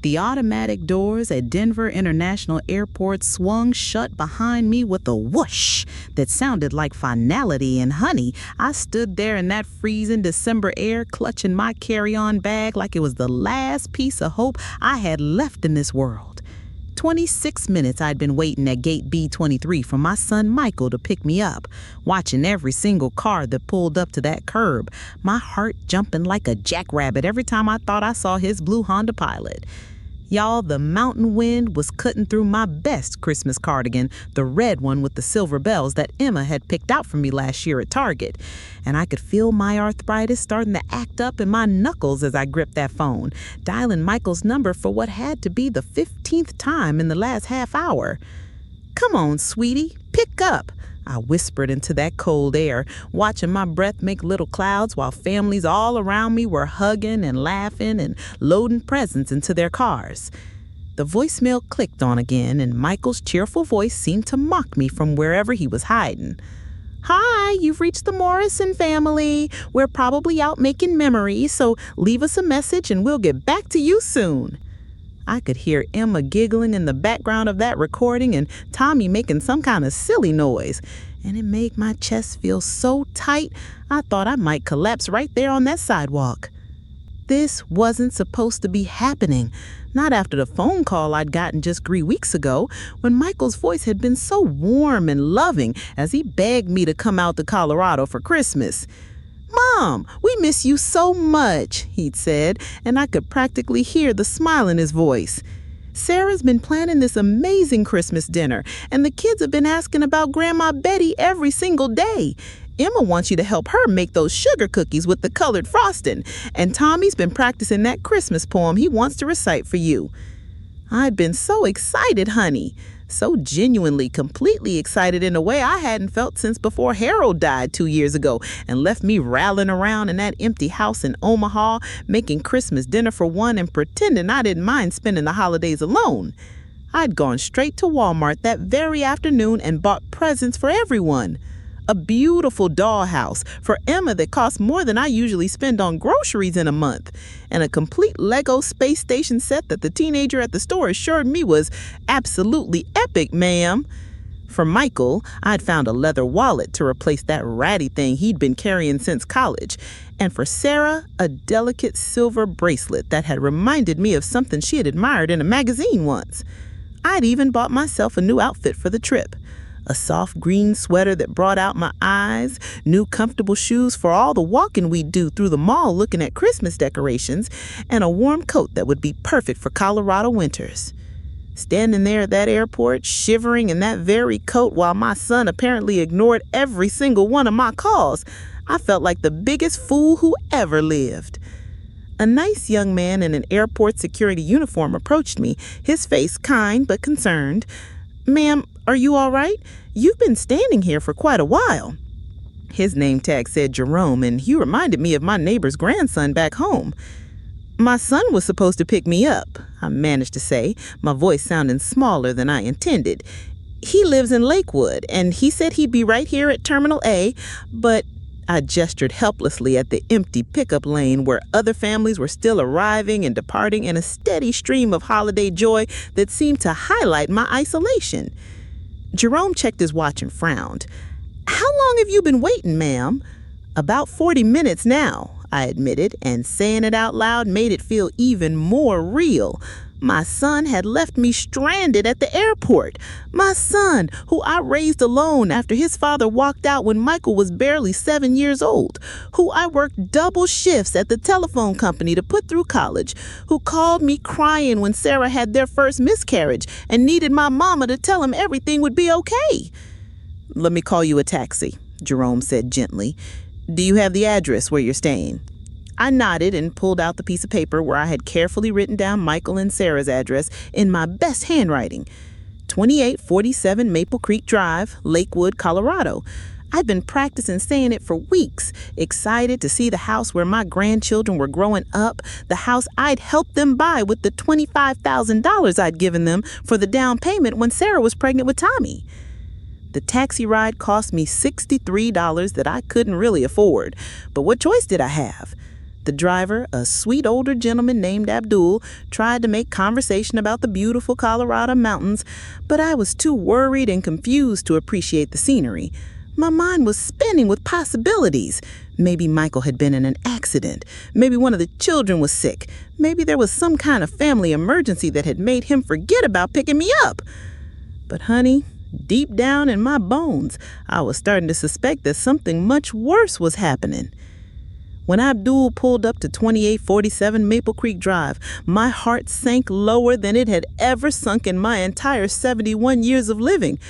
The automatic doors at Denver International Airport swung shut behind me with a whoosh that sounded like finality, and honey, I stood there in that freezing December air clutching my carry-on bag like it was the last piece of hope I had left in this world. 26 minutes I'd been waiting at gate B23 for my son Michael to pick me up, watching every single car that pulled up to that curb, my heart jumping like a jackrabbit every time I thought I saw his blue Honda Pilot. Y'all, the mountain wind was cutting through my best Christmas cardigan, the red one with the silver bells that Emma had picked out for me last year at Target. And I could feel my arthritis starting to act up in my knuckles as I gripped that phone, dialing Michael's number for what had to be the 15th time in the last half hour. "Come on, sweetie, pick up," I whispered into that cold air, watching my breath make little clouds while families all around me were hugging and laughing and loading presents into their cars. The voicemail clicked on again, and Michael's cheerful voice seemed to mock me from wherever he was hiding. "Hi, you've reached the Morrison family. We're probably out making memories, so leave us a message and we'll get back to you soon." I could hear Emma giggling in the background of that recording and Tommy making some kind of silly noise, and it made my chest feel so tight I thought I might collapse right there on that sidewalk. This wasn't supposed to be happening, not after the phone call I'd gotten just 3 weeks ago when Michael's voice had been so warm and loving as he begged me to come out to Colorado for Christmas. "Mom, we miss you so much," he'd said, and I could practically hear the smile in his voice. "Sarah's been planning this amazing Christmas dinner, and the kids have been asking about Grandma Betty every single day. Emma wants you to help her make those sugar cookies with the colored frosting, and Tommy's been practicing that Christmas poem he wants to recite for you." I'd been so excited, honey. So genuinely, completely excited in a way I hadn't felt since before Harold died 2 years ago and left me rattling around in that empty house in Omaha, making Christmas dinner for one and pretending I didn't mind spending the holidays alone. I'd gone straight to Walmart that very afternoon and bought presents for everyone. A beautiful dollhouse for Emma that cost more than I usually spend on groceries in a month, and a complete Lego space station set that the teenager at the store assured me was absolutely epic, ma'am. For Michael, I'd found a leather wallet to replace that ratty thing he'd been carrying since college, and for Sarah, a delicate silver bracelet that had reminded me of something she had admired in a magazine once. I'd even bought myself a new outfit for the trip. A soft green sweater that brought out my eyes, new comfortable shoes for all the walking we'd do through the mall looking at Christmas decorations, and a warm coat that would be perfect for Colorado winters. Standing there at that airport, shivering in that very coat while my son apparently ignored every single one of my calls, I felt like the biggest fool who ever lived. A nice young man in an airport security uniform approached me, his face kind but concerned. "Ma'am, are you all right? You've been standing here for quite a while." His name tag said Jerome, and he reminded me of my neighbor's grandson back home. "My son was supposed to pick me up," I managed to say, my voice sounding smaller than I intended. "He lives in Lakewood, and he said he'd be right here at Terminal A, but..." I gestured helplessly at the empty pickup lane where other families were still arriving and departing in a steady stream of holiday joy that seemed to highlight my isolation. Jerome checked his watch and frowned. "How long have you been waiting, ma'am?" "About 40 minutes now," I admitted, and saying it out loud made it feel even more real. My son had left me stranded at the airport. My son, who I raised alone after his father walked out when Michael was barely 7 years old, who I worked double shifts at the telephone company to put through college, who called me crying when Sarah had their first miscarriage and needed my mama to tell him everything would be okay. "Let me call you a taxi," Jerome said gently. "Do you have the address where you're staying?" I nodded and pulled out the piece of paper where I had carefully written down Michael and Sarah's address in my best handwriting. 2847 Maple Creek Drive, Lakewood, Colorado. I'd been practicing saying it for weeks, excited to see the house where my grandchildren were growing up, the house I'd helped them buy with the $25,000 I'd given them for the down payment when Sarah was pregnant with Tommy. The taxi ride cost me $63 that I couldn't really afford, but what choice did I have? The driver, a sweet older gentleman named Abdul, tried to make conversation about the beautiful Colorado mountains, but I was too worried and confused to appreciate the scenery. My mind was spinning with possibilities. Maybe Michael had been in an accident. Maybe one of the children was sick. Maybe there was some kind of family emergency that had made him forget about picking me up. But honey, deep down in my bones, I was starting to suspect that something much worse was happening. When Abdul pulled up to 2847 Maple Creek Drive, my heart sank lower than it had ever sunk in my entire 71 years of living.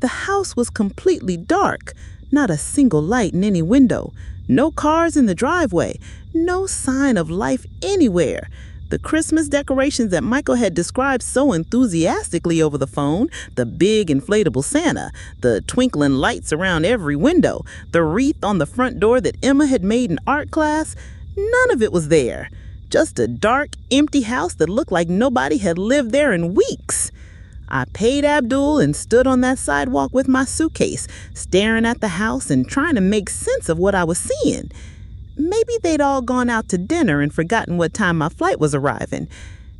The house was completely dark, not a single light in any window, no cars in the driveway, no sign of life anywhere. The Christmas decorations that Michael had described so enthusiastically over the phone, the big inflatable Santa, the twinkling lights around every window, the wreath on the front door that Emma had made in art class, none of it was there. Just a dark, empty house that looked like nobody had lived there in weeks. I paid Abdul and stood on that sidewalk with my suitcase, staring at the house and trying to make sense of what I was seeing. Maybe they'd all gone out to dinner and forgotten what time my flight was arriving.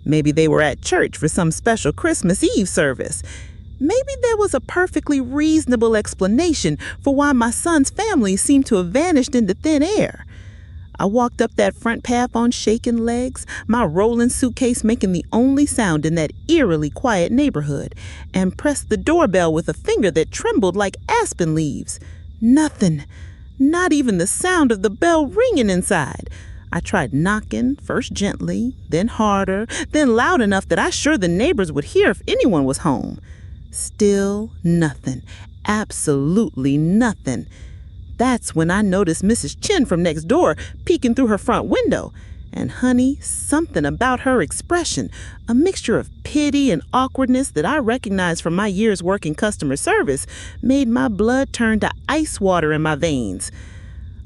Maybe they were at church for some special Christmas Eve service. Maybe there was a perfectly reasonable explanation for why my son's family seemed to have vanished into thin air. I walked up that front path on shaking legs, my rolling suitcase making the only sound in that eerily quiet neighborhood, and pressed the doorbell with a finger that trembled like aspen leaves. Nothing. Not even the sound of the bell ringing inside. I tried knocking, first gently, then harder, then loud enough that I sure the neighbors would hear if anyone was home. Still nothing. Absolutely nothing. That's when I noticed Mrs. Chin from next door peeking through her front window. And honey, something about her expression, a mixture of pity and awkwardness that I recognized from my years working customer service, made my blood turn to ice water in my veins.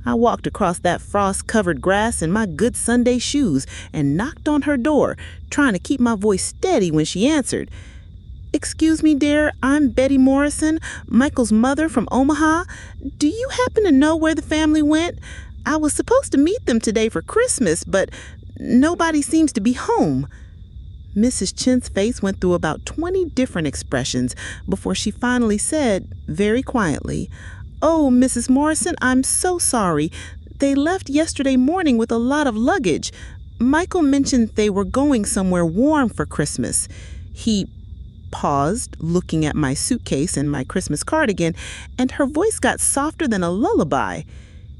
I walked across that frost-covered grass in my good Sunday shoes and knocked on her door, trying to keep my voice steady when she answered. "Excuse me, dear, I'm Betty Morrison, Michael's mother from Omaha. Do you happen to know where the family went? I was supposed to meet them today for Christmas, but nobody seems to be home." Mrs. Chin's face went through about 20 different expressions before she finally said, very quietly, "Oh, Mrs. Morrison, I'm so sorry. They left yesterday morning with a lot of luggage. Michael mentioned they were going somewhere warm for Christmas. He paused, looking at my suitcase and my Christmas cardigan, and her voice got softer than a lullaby.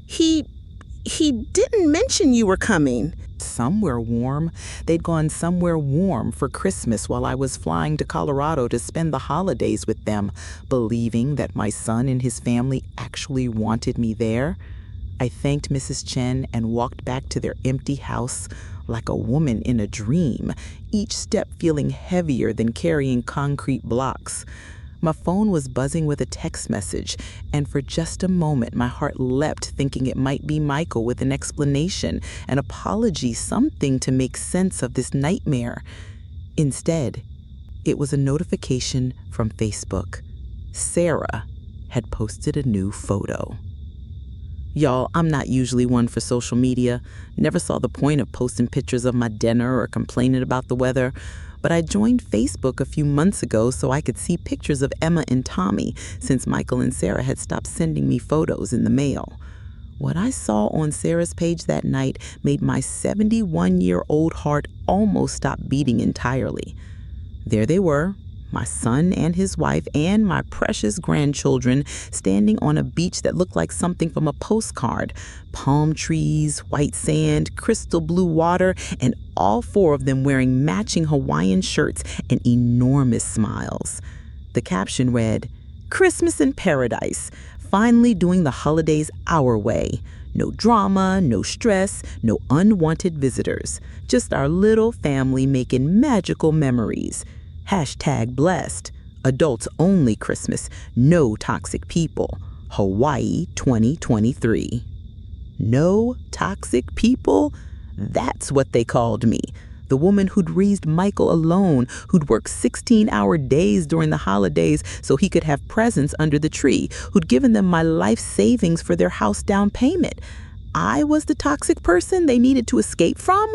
He didn't mention you were coming." Somewhere warm? They'd gone somewhere warm for Christmas while I was flying to Colorado to spend the holidays with them, believing that my son and his family actually wanted me there. I thanked Mrs. Chen and walked back to their empty house like a woman in a dream, each step feeling heavier than carrying concrete blocks. My phone was buzzing with a text message, and for just a moment my heart leapt, thinking it might be Michael with an explanation, an apology, something to make sense of this nightmare. Instead, it was a notification from Facebook. Sarah had posted a new photo. Y'all, I'm not usually one for social media. Never saw the point of posting pictures of my dinner or complaining about the weather. But I joined Facebook a few months ago so I could see pictures of Emma and Tommy, since Michael and Sarah had stopped sending me photos in the mail. What I saw on Sarah's page that night made my 71-year-old heart almost stop beating entirely. There they were, my son and his wife and my precious grandchildren standing on a beach that looked like something from a postcard. Palm trees, white sand, crystal blue water, and all four of them wearing matching Hawaiian shirts and enormous smiles. The caption read, "Christmas in Paradise, finally doing the holidays our way. No drama, no stress, no unwanted visitors. Just our little family making magical memories. #blessed. Adults only Christmas. No toxic people. Hawaii 2023. No toxic people? That's what they called me. The woman who'd raised Michael alone, who'd worked 16-hour days during the holidays so he could have presents under the tree, who'd given them my life savings for their house down payment. I was the toxic person they needed to escape from?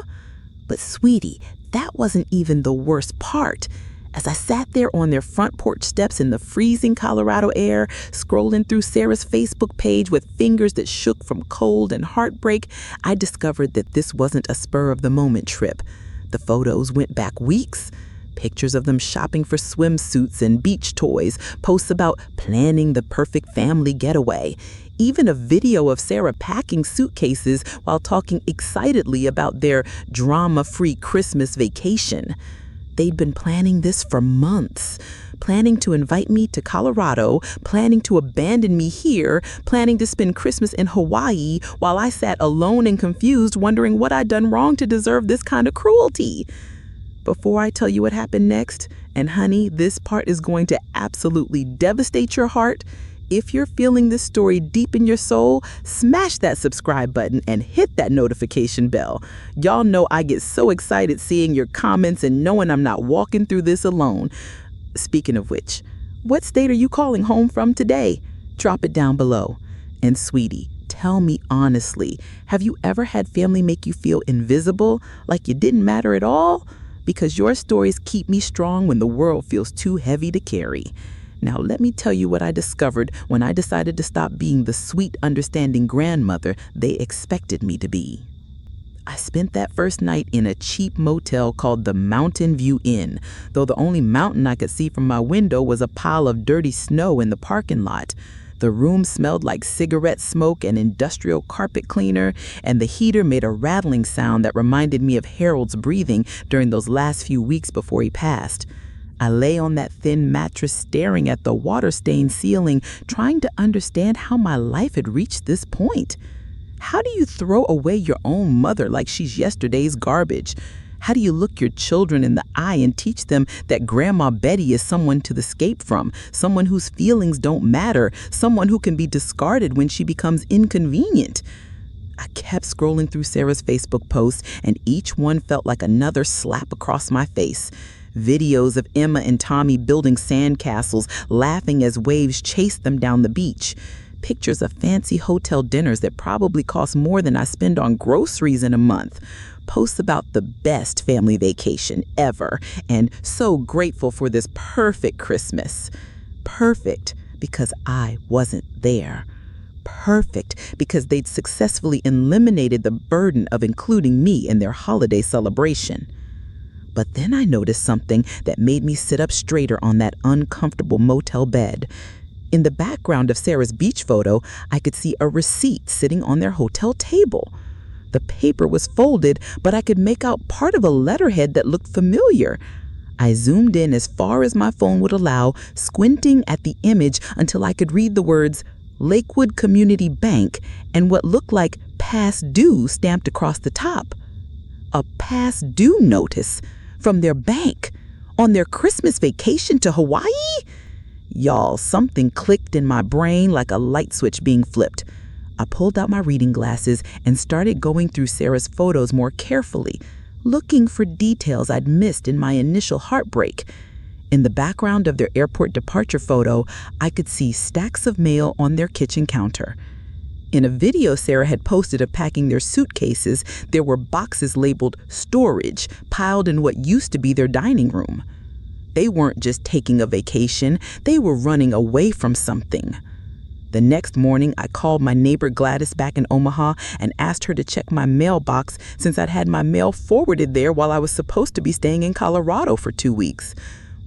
But sweetie, that wasn't even the worst part. As I sat there on their front porch steps in the freezing Colorado air, scrolling through Sarah's Facebook page with fingers that shook from cold and heartbreak, I discovered that this wasn't a spur-of-the-moment trip. The photos went back weeks. Pictures of them shopping for swimsuits and beach toys, posts about planning the perfect family getaway, even a video of Sarah packing suitcases while talking excitedly about their drama-free Christmas vacation. They'd been planning this for months, planning to invite me to Colorado, planning to abandon me here, planning to spend Christmas in Hawaii while I sat alone and confused, wondering what I'd done wrong to deserve this kind of cruelty. Before I tell you what happened next, and honey, this part is going to absolutely devastate your heart, if you're feeling this story deep in your soul, smash that subscribe button and hit that notification bell. Y'all know I get so excited seeing your comments and knowing I'm not walking through this alone. Speaking of which, what state are you calling home from today? Drop it down below. And sweetie, tell me honestly, have you ever had family make you feel invisible, like you didn't matter at all? Because your stories keep me strong when the world feels too heavy to carry. Now, let me tell you what I discovered when I decided to stop being the sweet, understanding grandmother they expected me to be. I spent that first night in a cheap motel called the Mountain View Inn, though the only mountain I could see from my window was a pile of dirty snow in the parking lot. The room smelled like cigarette smoke and industrial carpet cleaner, and the heater made a rattling sound that reminded me of Harold's breathing during those last few weeks before he passed. I lay on that thin mattress staring at the water-stained ceiling, trying to understand how my life had reached this point. How do you throw away your own mother like she's yesterday's garbage? How do you look your children in the eye and teach them that Grandma Betty is someone to escape from, someone whose feelings don't matter, someone who can be discarded when she becomes inconvenient? I kept scrolling through Sarah's Facebook posts, and each one felt like another slap across my face. Videos of Emma and Tommy building sandcastles, laughing as waves chased them down the beach. Pictures of fancy hotel dinners that probably cost more than I spend on groceries in a month. Posts about the best family vacation ever, and so grateful for this perfect Christmas. Perfect because I wasn't there. Perfect because they'd successfully eliminated the burden of including me in their holiday celebration. But then I noticed something that made me sit up straighter on that uncomfortable motel bed. In the background of Sarah's beach photo, I could see a receipt sitting on their hotel table. The paper was folded, but I could make out part of a letterhead that looked familiar. I zoomed in as far as my phone would allow, squinting at the image until I could read the words Lakewood Community Bank and what looked like past due stamped across the top. A past due notice from their bank on their Christmas vacation to Hawaii? Y'all, something clicked in my brain like a light switch being flipped. I pulled out my reading glasses and started going through Sarah's photos more carefully, looking for details I'd missed in my initial heartbreak. In the background of their airport departure photo, I could see stacks of mail on their kitchen counter. In a video Sarah had posted of packing their suitcases, there were boxes labeled storage piled in what used to be their dining room. They weren't just taking a vacation, they were running away from something. The next morning, I called my neighbor Gladys back in Omaha and asked her to check my mailbox since I'd had my mail forwarded there while I was supposed to be staying in Colorado for 2 weeks.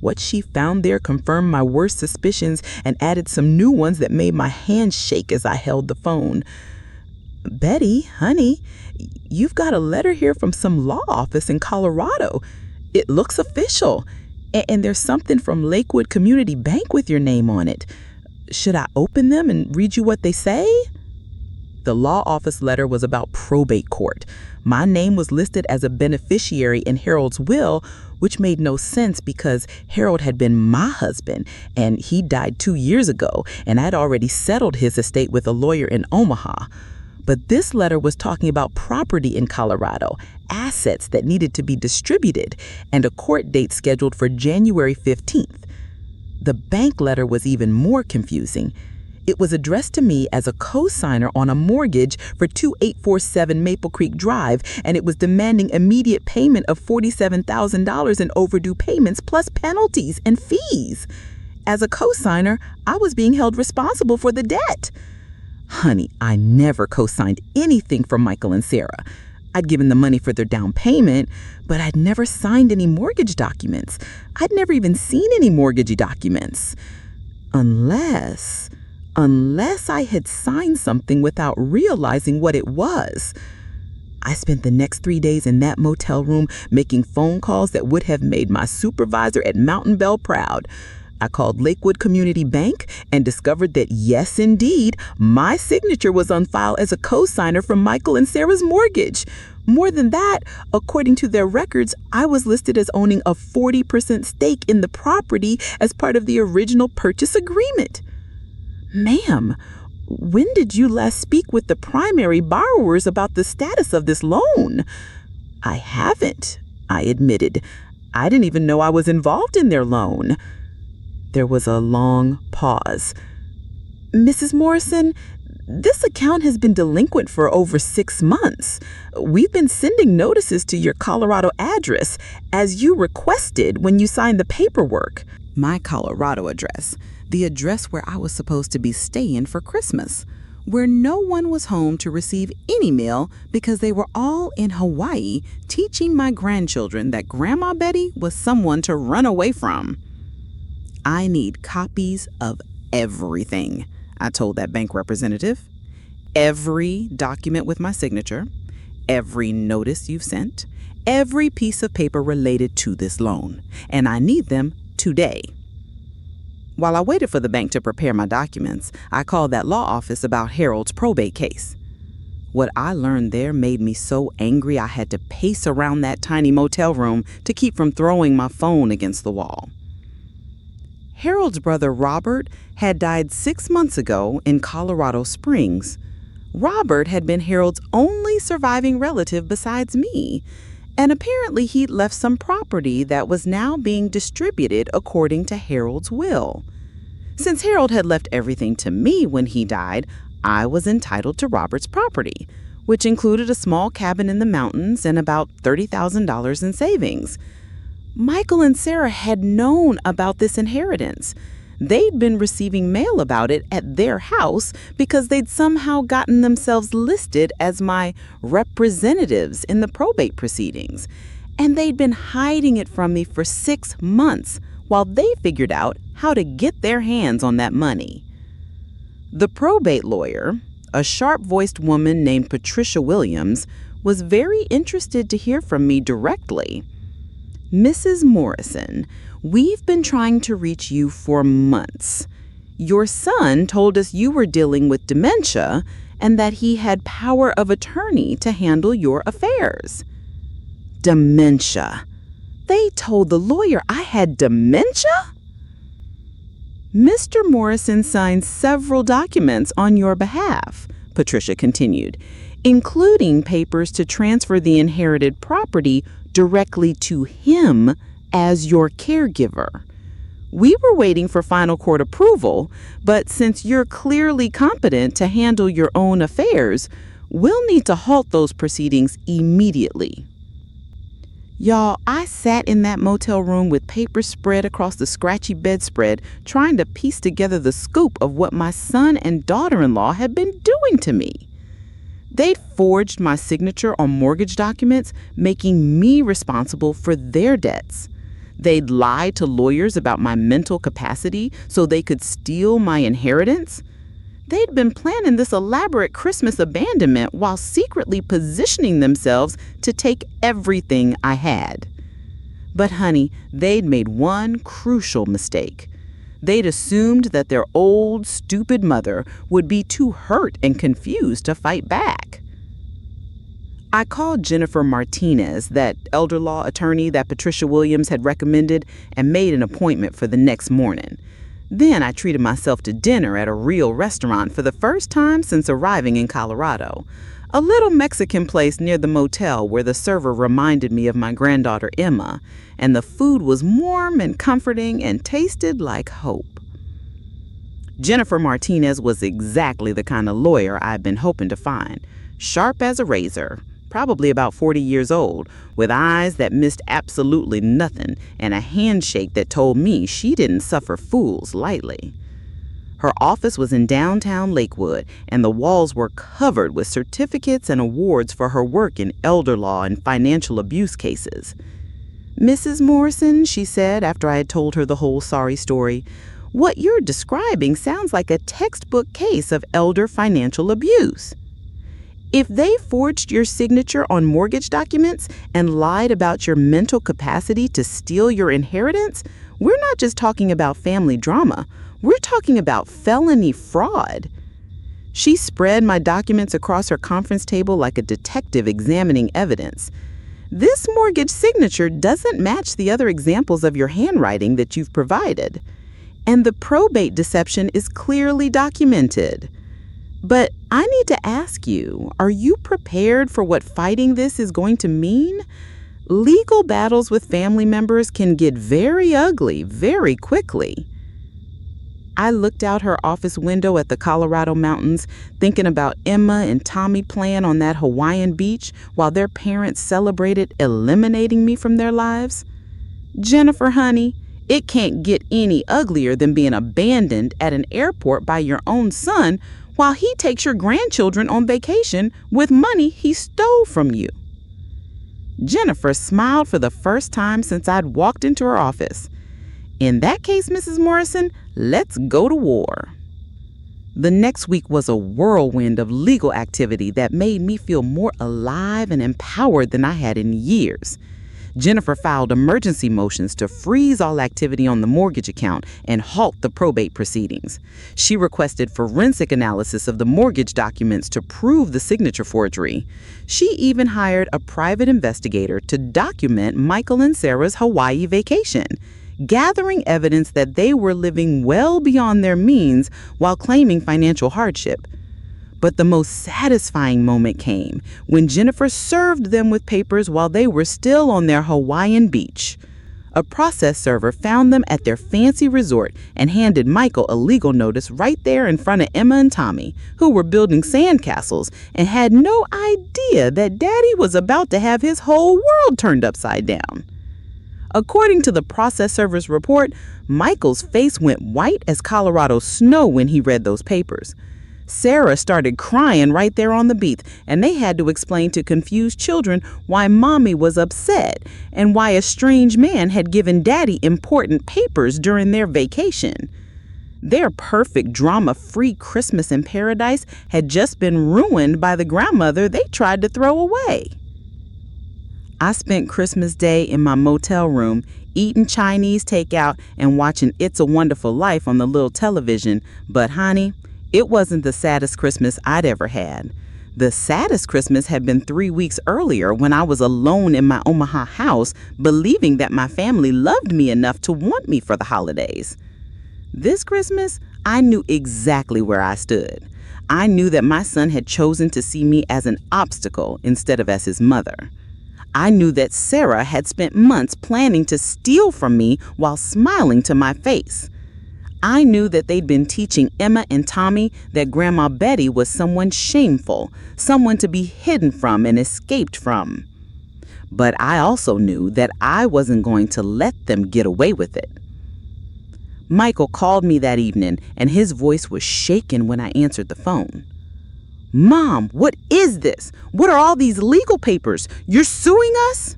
What she found there confirmed my worst suspicions and added some new ones that made my hands shake as I held the phone. "Betty, honey, you've got a letter here from some law office in Colorado. It looks official. And there's something from Lakewood Community Bank with your name on it. Should I open them and read you what they say?" The law office letter was about probate court. My name was listed as a beneficiary in Harold's will, which made no sense because Harold had been my husband and he died 2 years ago, and I'd already settled his estate with a lawyer in Omaha. But this letter was talking about property in Colorado, assets that needed to be distributed, and a court date scheduled for January 15th. The bank letter was even more confusing. It was addressed to me as a co-signer on a mortgage for 2847 Maple Creek Drive, and it was demanding immediate payment of $47,000 in overdue payments plus penalties and fees. As a co-signer, I was being held responsible for the debt. Honey, I never co-signed anything for Michael and Sarah. I'd given the money for their down payment, but I'd never signed any mortgage documents. I'd never even seen any mortgagee documents. Unless I had signed something without realizing what it was. I spent the next 3 days in that motel room making phone calls that would have made my supervisor at Mountain Bell proud. I called Lakewood Community Bank and discovered that, yes, indeed, my signature was on file as a co-signer for Michael and Sarah's mortgage. More than that, according to their records, I was listed as owning a 40% stake in the property as part of the original purchase agreement. Ma'am, when did you last speak with the primary borrowers about the status of this loan? I haven't, I admitted. I didn't even know I was involved in their loan. There was a long pause. Mrs. Morrison, this account has been delinquent for over 6 months. We've been sending notices to your Colorado address, as you requested when you signed the paperwork. My Colorado address, the address where I was supposed to be staying for Christmas, where no one was home to receive any mail because they were all in Hawaii teaching my grandchildren that Grandma Betty was someone to run away from. I need copies of everything, I told that bank representative. Every document with my signature, every notice you've sent, every piece of paper related to this loan, and I need them today. While I waited for the bank to prepare my documents, I called that law office about Harold's probate case. What I learned there made me so angry I had to pace around that tiny motel room to keep from throwing my phone against the wall. Harold's brother Robert had died 6 months ago in Colorado Springs. Robert had been Harold's only surviving relative besides me, and apparently he'd left some property that was now being distributed according to Harold's will. Since Harold had left everything to me when he died, I was entitled to Robert's property, which included a small cabin in the mountains and about $30,000 in savings. Michael and Sarah had known about this inheritance. They'd been receiving mail about it at their house because they'd somehow gotten themselves listed as my representatives in the probate proceedings. And they'd been hiding it from me for 6 months while they figured out how to get their hands on that money. The probate lawyer, a sharp-voiced woman named Patricia Williams, was very interested to hear from me directly. Mrs. Morrison, we've been trying to reach you for months. Your son told us you were dealing with dementia and that he had power of attorney to handle your affairs. Dementia. They told the lawyer I had dementia? Mr. Morrison signed several documents on your behalf, Patricia continued, including papers to transfer the inherited property directly to him as your caregiver. We were waiting for final court approval, but since you're clearly competent to handle your own affairs, we'll need to halt those proceedings immediately. Y'all, I sat in that motel room with papers spread across the scratchy bedspread, trying to piece together the scoop of what my son and daughter-in-law had been doing to me. They'd forged my signature on mortgage documents, making me responsible for their debts. They'd lied to lawyers about my mental capacity so they could steal my inheritance. They'd been planning this elaborate Christmas abandonment while secretly positioning themselves to take everything I had. But honey, they'd made one crucial mistake. They'd assumed that their old, stupid mother would be too hurt and confused to fight back. I called Jennifer Martinez, that elder law attorney that Patricia Williams had recommended, and made an appointment for the next morning. Then I treated myself to dinner at a real restaurant for the first time since arriving in Colorado. A little Mexican place near the motel where the server reminded me of my granddaughter Emma, and the food was warm and comforting and tasted like hope. Jennifer Martinez was exactly the kind of lawyer I'd been hoping to find. Sharp as a razor, probably about 40 years old, with eyes that missed absolutely nothing and a handshake that told me she didn't suffer fools lightly. Her office was in downtown Lakewood, and the walls were covered with certificates and awards for her work in elder law and financial abuse cases. "Mrs. Morrison," she said after I had told her the whole sorry story, "what you're describing sounds like a textbook case of elder financial abuse. If they forged your signature on mortgage documents and lied about your mental capacity to steal your inheritance, we're not just talking about family drama. We're talking about felony fraud." She spread my documents across her conference table like a detective examining evidence. "This mortgage signature doesn't match the other examples of your handwriting that you've provided. And the probate deception is clearly documented. But I need to ask you, are you prepared for what fighting this is going to mean? Legal battles with family members can get very ugly very quickly." I looked out her office window at the Colorado mountains, thinking about Emma and Tommy playing on that Hawaiian beach while their parents celebrated eliminating me from their lives. "Jennifer, honey, it can't get any uglier than being abandoned at an airport by your own son while he takes your grandchildren on vacation with money he stole from you." Jennifer smiled for the first time since I'd walked into her office. "In that case, Mrs. Morrison, let's go to war." The next week was a whirlwind of legal activity that made me feel more alive and empowered than I had in years. Jennifer filed emergency motions to freeze all activity on the mortgage account and halt the probate proceedings. She requested forensic analysis of the mortgage documents to prove the signature forgery. She even hired a private investigator to document Michael and Sarah's Hawaii vacation, gathering evidence that they were living well beyond their means while claiming financial hardship. But the most satisfying moment came when Jennifer served them with papers while they were still on their Hawaiian beach. A process server found them at their fancy resort and handed Michael a legal notice right there in front of Emma and Tommy, who were building sandcastles and had no idea that Daddy was about to have his whole world turned upside down. According to the process server's report, Michael's face went white as Colorado snow when he read those papers. Sarah started crying right there on the beach, and they had to explain to confused children why Mommy was upset and why a strange man had given Daddy important papers during their vacation. Their perfect drama-free Christmas in paradise had just been ruined by the grandmother they tried to throw away. I spent Christmas Day in my motel room, eating Chinese takeout and watching It's a Wonderful Life on the little television, but honey, it wasn't the saddest Christmas I'd ever had. The saddest Christmas had been 3 weeks earlier when I was alone in my Omaha house, believing that my family loved me enough to want me for the holidays. This Christmas, I knew exactly where I stood. I knew that my son had chosen to see me as an obstacle instead of as his mother. I knew that Sarah had spent months planning to steal from me while smiling to my face. I knew that they'd been teaching Emma and Tommy that Grandma Betty was someone shameful, someone to be hidden from and escaped from. But I also knew that I wasn't going to let them get away with it. Michael called me that evening, and his voice was shaken when I answered the phone. "Mom, what is this? What are all these legal papers? You're suing us?"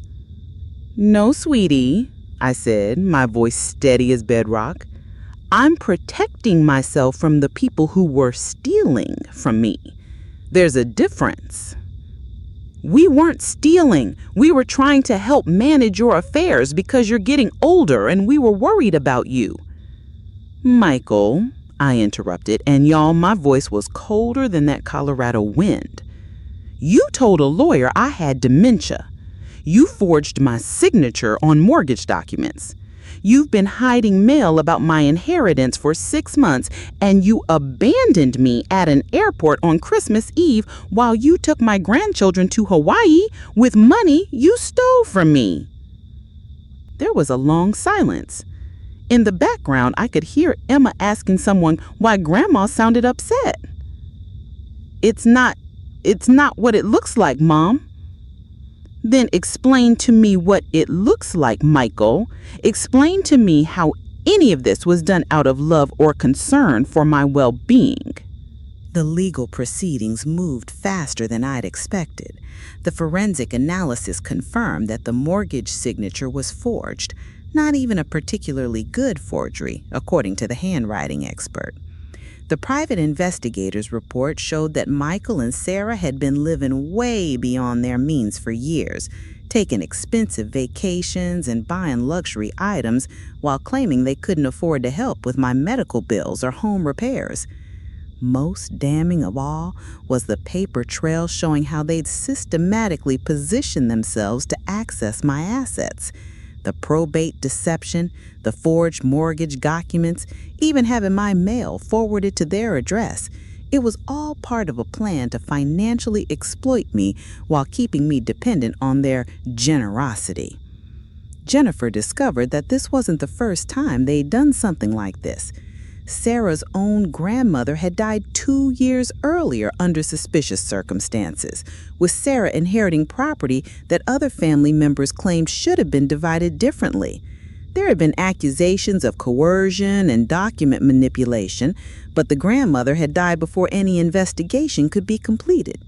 "No, sweetie," I said, my voice steady as bedrock. "I'm protecting myself from the people who were stealing from me. There's a difference." "We weren't stealing. We were trying to help manage your affairs because you're getting older and we were worried about you." "Michael," I interrupted, and y'all, my voice was colder than that Colorado wind. "You told a lawyer I had dementia. You forged my signature on mortgage documents. You've been hiding mail about my inheritance for 6 months, and you abandoned me at an airport on Christmas Eve while you took my grandchildren to Hawaii with money you stole from me." There was a long silence. In the background, I could hear Emma asking someone why Grandma sounded upset. It's not what it looks like, Mom." "Then explain to me what it looks like, Michael. Explain to me how any of this was done out of love or concern for my well-being." The legal proceedings moved faster than I'd expected. The forensic analysis confirmed that the mortgage signature was forged, not even a particularly good forgery, according to the handwriting expert. The private investigator's report showed that Michael and Sarah had been living way beyond their means for years, taking expensive vacations and buying luxury items while claiming they couldn't afford to help with my medical bills or home repairs. Most damning of all was the paper trail showing how they'd systematically positioned themselves to access my assets. The probate deception, the forged mortgage documents, even having my mail forwarded to their address. It was all part of a plan to financially exploit me while keeping me dependent on their generosity. Jennifer discovered that this wasn't the first time they'd done something like this. Sarah's own grandmother had died 2 years earlier under suspicious circumstances, with Sarah inheriting property that other family members claimed should have been divided differently. There had been accusations of coercion and document manipulation, but the grandmother had died before any investigation could be completed.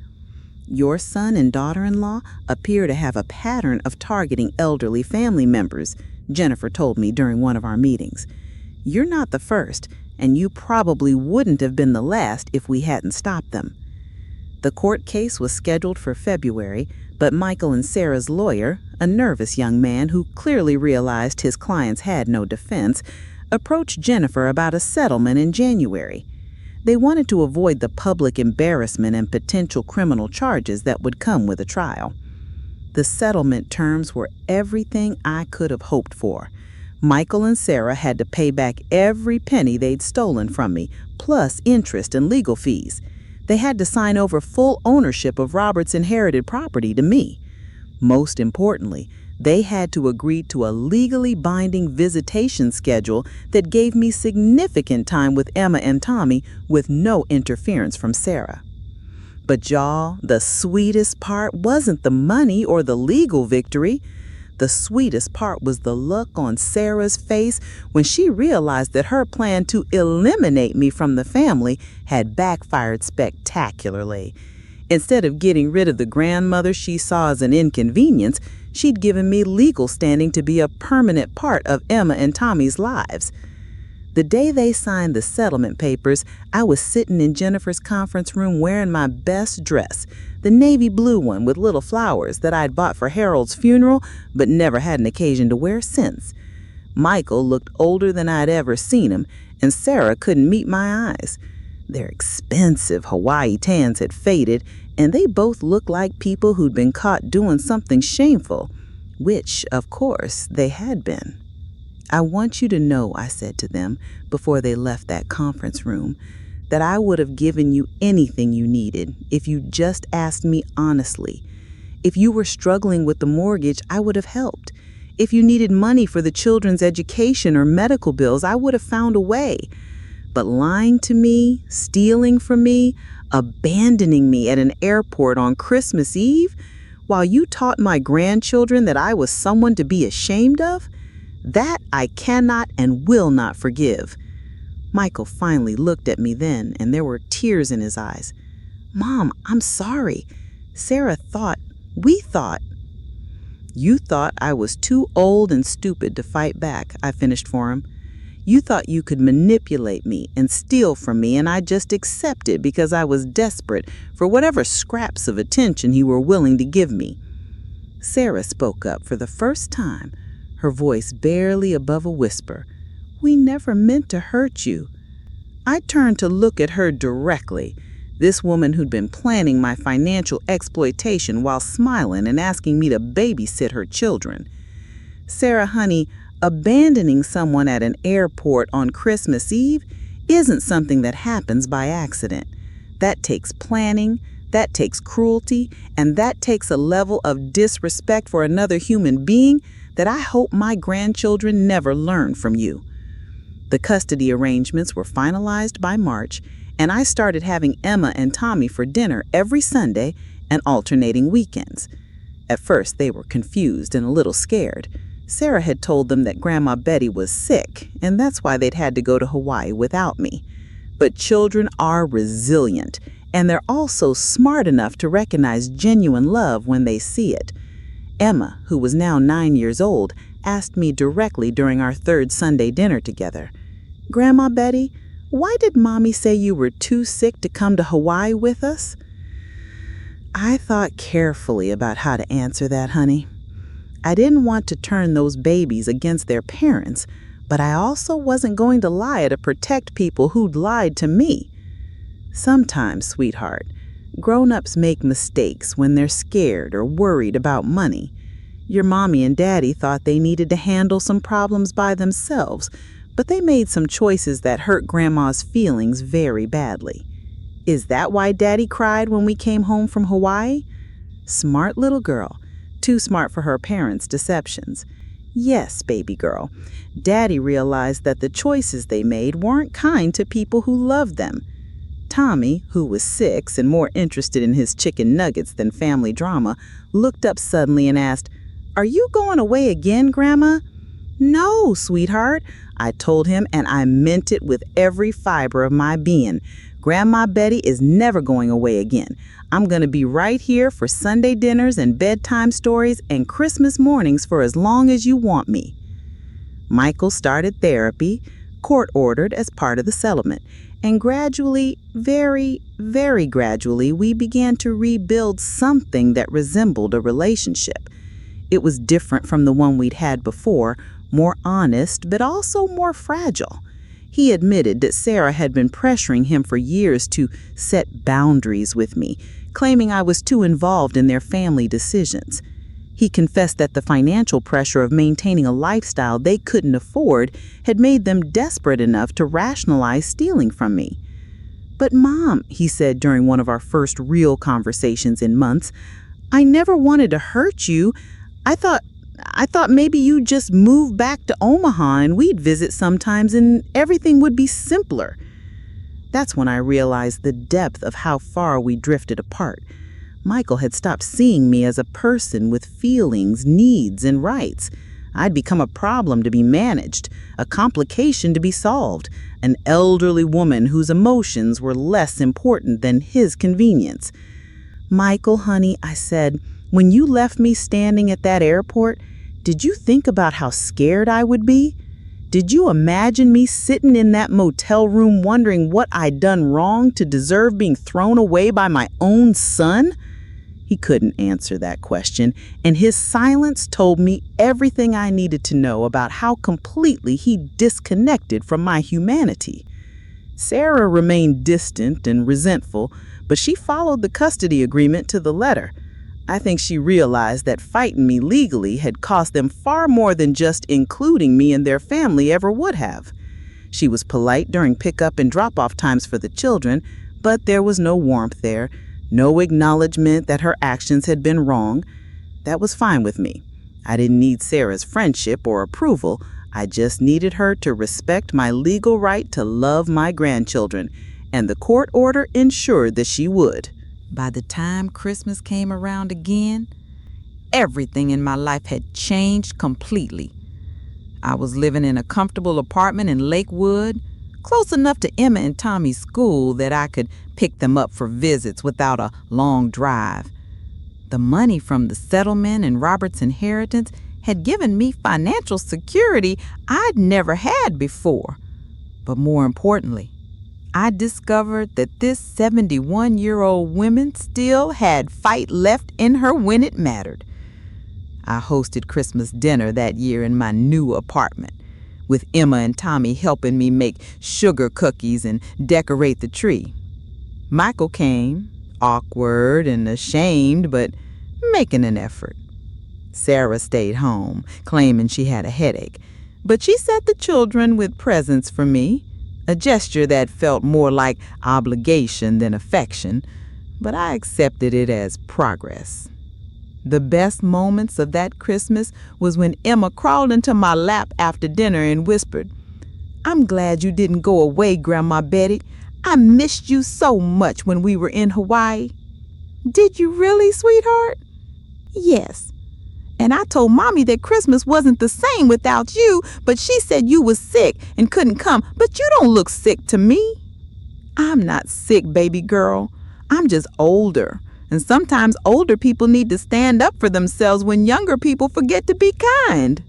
Your son and daughter-in-law appear to have a pattern of targeting elderly family members, Jennifer told me during one of our meetings. You're not the first, and you probably wouldn't have been the last if we hadn't stopped them. The court case was scheduled for February, but Michael and Sarah's lawyer, a nervous young man who clearly realized his clients had no defense, approached Jennifer about a settlement in January. They wanted to avoid the public embarrassment and potential criminal charges that would come with a trial. The settlement terms were everything I could have hoped for. Michael and Sarah had to pay back every penny they'd stolen from me, plus interest and legal fees. They had to sign over full ownership of Robert's inherited property to me. Most importantly, they had to agree to a legally binding visitation schedule that gave me significant time with Emma and Tommy with no interference from Sarah. But y'all, the sweetest part wasn't the money or the legal victory. The sweetest part was the look on Sarah's face when she realized that her plan to eliminate me from the family had backfired spectacularly. Instead of getting rid of the grandmother she saw as an inconvenience, she'd given me legal standing to be a permanent part of Emma and Tommy's lives. The day they signed the settlement papers, I was sitting in Jennifer's conference room wearing my best dress, the navy blue one with little flowers that I'd bought for Harold's funeral but never had an occasion to wear since. Michael looked older than I'd ever seen him, and Sarah couldn't meet my eyes. Their expensive Hawaii tans had faded, and they both looked like people who'd been caught doing something shameful, which, of course, they had been. "I want you to know," I said to them before they left that conference room, "that I would have given you anything you needed if you just asked me honestly. If you were struggling with the mortgage, I would have helped. If you needed money for the children's education or medical bills, I would have found a way. But lying to me, stealing from me, abandoning me at an airport on Christmas Eve, while you taught my grandchildren that I was someone to be ashamed of, that I cannot and will not forgive." Michael finally looked at me then, and there were tears in his eyes. "Mom, I'm sorry. We thought. You thought I was too old and stupid to fight back," I finished for him. "You thought you could manipulate me and steal from me, and I just accepted because I was desperate for whatever scraps of attention you were willing to give me." Sarah spoke up for the first time, her voice barely above a whisper. "We never meant to hurt you." I turned to look at her directly, this woman who'd been planning my financial exploitation while smiling and asking me to babysit her children. "Sarah, honey, abandoning someone at an airport on Christmas Eve isn't something that happens by accident. That takes planning, that takes cruelty, and that takes a level of disrespect for another human being that I hope my grandchildren never learn from you. The custody arrangements were finalized by March, and I started having Emma and Tommy for dinner every Sunday and alternating weekends. At first, they were confused and a little scared. Sarah had told them that Grandma Betty was sick, and that's why they'd had to go to Hawaii without me. But children are resilient, and they're also smart enough to recognize genuine love when they see it. Emma, who was now 9 years old, asked me directly during our third Sunday dinner together, "Grandma Betty, why did Mommy say you were too sick to come to Hawaii with us?" I thought carefully about how to answer that, honey. I didn't want to turn those babies against their parents, but I also wasn't going to lie to protect people who'd lied to me. Sometimes, sweetheart, grown-ups make mistakes when they're scared or worried about money. Your mommy and daddy thought they needed to handle some problems by themselves, but they made some choices that hurt Grandma's feelings very badly. Is that why Daddy cried when we came home from Hawaii? Smart little girl, too smart for her parents' deceptions. Yes, baby girl, Daddy realized that the choices they made weren't kind to people who loved them. Tommy, who was 6 and more interested in his chicken nuggets than family drama, looked up suddenly and asked, "Are you going away again, Grandma?" "No, sweetheart," I told him, and I meant it with every fiber of my being. Grandma Betty is never going away again. I'm going to be right here for Sunday dinners and bedtime stories and Christmas mornings for as long as you want me. Michael started therapy, court-ordered as part of the settlement, and gradually, very, very gradually, we began to rebuild something that resembled a relationship. It was different from the one we'd had before, more honest, but also more fragile. He admitted that Sarah had been pressuring him for years to set boundaries with me, claiming I was too involved in their family decisions. He confessed that the financial pressure of maintaining a lifestyle they couldn't afford had made them desperate enough to rationalize stealing from me. "But Mom," he said during one of our first real conversations in months, "I never wanted to hurt you. I thought maybe you'd just move back to Omaha and we'd visit sometimes and everything would be simpler." That's when I realized the depth of how far we drifted apart. Michael had stopped seeing me as a person with feelings, needs, and rights. I'd become a problem to be managed, a complication to be solved, an elderly woman whose emotions were less important than his convenience. "Michael, honey," I said, "when you left me standing at that airport, did you think about how scared I would be? Did you imagine me sitting in that motel room wondering what I'd done wrong to deserve being thrown away by my own son?" He couldn't answer that question, and his silence told me everything I needed to know about how completely he disconnected from my humanity. Sarah remained distant and resentful, but she followed the custody agreement to the letter. I think she realized that fighting me legally had cost them far more than just including me in their family ever would have. She was polite during pickup and drop-off times for the children, but there was no warmth there, no acknowledgement that her actions had been wrong. That was fine with me. I didn't need Sarah's friendship or approval. I just needed her to respect my legal right to love my grandchildren, and the court order ensured that she would. By the time Christmas came around again, everything in my life had changed completely. I was living in a comfortable apartment in Lakewood, close enough to Emma and Tommy's school that I could pick them up for visits without a long drive. The money from the settlement and Robert's inheritance had given me financial security I'd never had before. But more importantly, I discovered that this 71-year-old woman still had fight left in her when it mattered. I hosted Christmas dinner that year in my new apartment, with Emma and Tommy helping me make sugar cookies and decorate the tree. Michael came, awkward and ashamed, but making an effort. Sarah stayed home, claiming she had a headache, but she set the children with presents for me, a gesture that felt more like obligation than affection, but I accepted it as progress. The best moments of that Christmas was when Emma crawled into my lap after dinner and whispered, I'm glad you didn't go away, Grandma Betty. I missed you so much when we were in Hawaii." "Did you really, sweetheart?" "Yes. And I told Mommy that Christmas wasn't the same without you, but she said you was sick and couldn't come. But you don't look sick to me." "I'm not sick, baby girl. I'm just older. And sometimes older people need to stand up for themselves when younger people forget to be kind."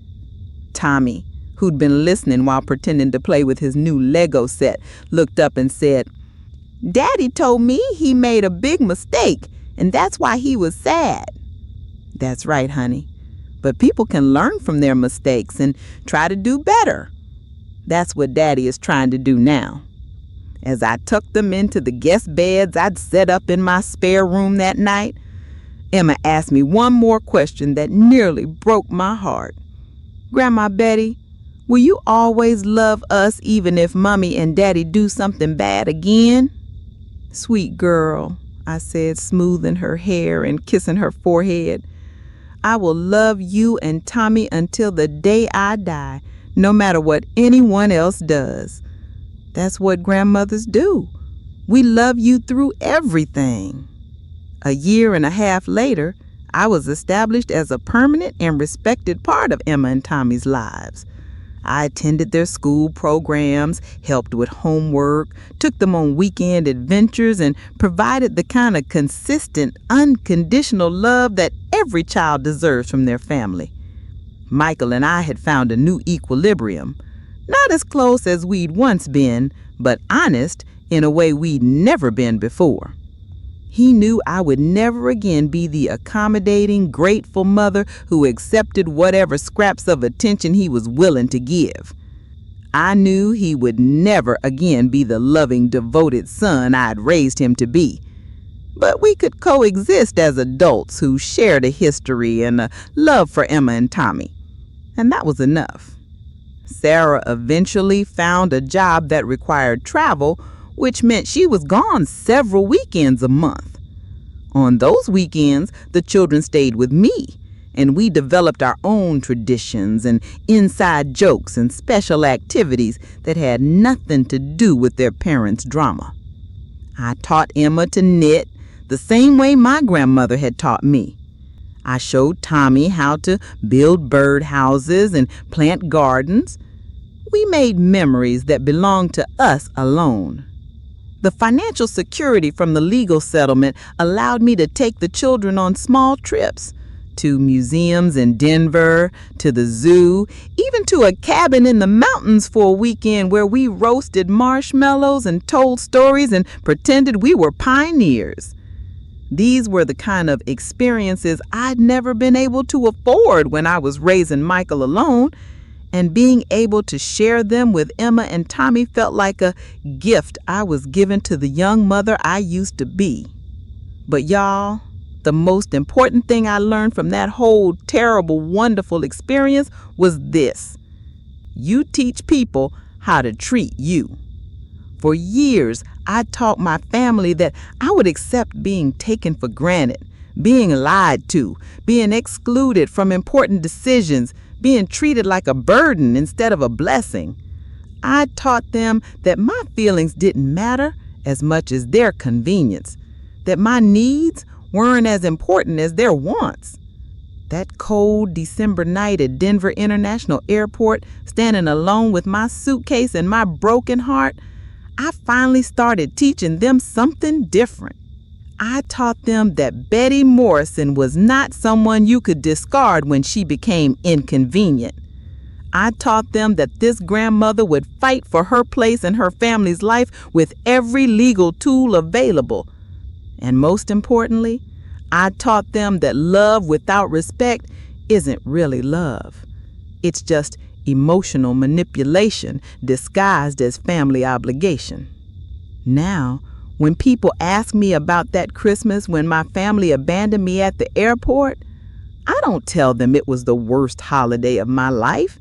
Tommy, who'd been listening while pretending to play with his new Lego set, looked up and said, "Daddy told me he made a big mistake, and that's why he was sad." "That's right, honey. But people can learn from their mistakes and try to do better. That's what Daddy is trying to do now." As I tucked them into the guest beds I'd set up in my spare room that night, Emma asked me one more question that nearly broke my heart. "Grandma Betty, will you always love us even if Mommy and Daddy do something bad again?" "Sweet girl," I said, smoothing her hair and kissing her forehead, "I will love you and Tommy until the day I die, no matter what anyone else does. That's what grandmothers do. We love you through everything." A year and a half later, I was established as a permanent and respected part of Emma and Tommy's lives. I attended their school programs, helped with homework, took them on weekend adventures, and provided the kind of consistent, unconditional love that every child deserves from their family. Michael and I had found a new equilibrium. Not as close as we'd once been, but honest in a way we'd never been before. He knew I would never again be the accommodating, grateful mother who accepted whatever scraps of attention he was willing to give. I knew he would never again be the loving, devoted son I'd raised him to be. But we could coexist as adults who shared a history and a love for Emma and Tommy. And that was enough. Sarah eventually found a job that required travel, which meant she was gone several weekends a month. On those weekends, the children stayed with me, and we developed our own traditions and inside jokes and special activities that had nothing to do with their parents' drama. I taught Emma to knit the same way my grandmother had taught me. I showed Tommy how to build birdhouses and plant gardens. We made memories that belonged to us alone. The financial security from the legal settlement allowed me to take the children on small trips to museums in Denver, to the zoo, even to a cabin in the mountains for a weekend where we roasted marshmallows and told stories and pretended we were pioneers. These were the kind of experiences I'd never been able to afford when I was raising Michael alone, and being able to share them with Emma and Tommy felt like a gift I was giving to the young mother I used to be. But y'all, the most important thing I learned from that whole terrible, wonderful experience was this: you teach people how to treat you. For years, I taught my family that I would accept being taken for granted, being lied to, being excluded from important decisions, being treated like a burden instead of a blessing. I taught them that my feelings didn't matter as much as their convenience, that my needs weren't as important as their wants. That cold December night at Denver International Airport, standing alone with my suitcase and my broken heart, I finally started teaching them something different. I taught them that Betty Morrison was not someone you could discard when she became inconvenient. I taught them that this grandmother would fight for her place in her family's life with every legal tool available. And most importantly, I taught them that love without respect isn't really love. It's just emotional manipulation disguised as family obligation. Now, when people ask me about that Christmas when my family abandoned me at the airport, I don't tell them it was the worst holiday of my life.